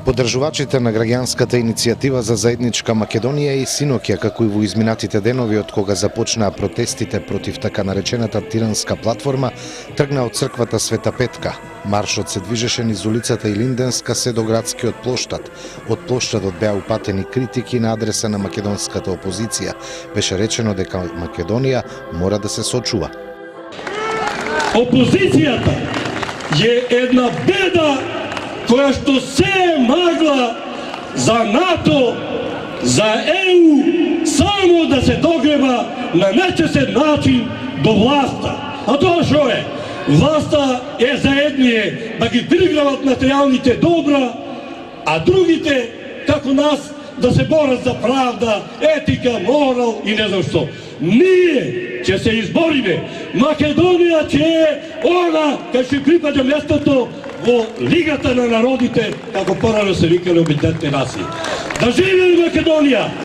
Поддржувачите на граѓанската иницијатива за заедничка Македонија и синоќа, како и во изминатите денови од кога започнаа протестите против така наречената тиранска платформа, тргна од црквата Света Петка. Маршот се движеше низ улицата Илинденска се до градскиот плоштад. Од плоштадот беа упатени критики на адреса на македонската опозиција. Беше речено дека Македонија мора да се сочува. Опозицијата е една беда која што се магла за НАТО, за ЕУ, само да се догреба на нечесен начин до власта. А тоа што е? Власта е за едние да ги приграват материјалните добра, а другите, како нас, да се борат за правда, етика, морал и не знам што. Ние ќе се избориме. Македонија ќе е она кај што припаѓа местото во Лигата на народите, како порано се викале Обединетите нации. Да живее Македонија!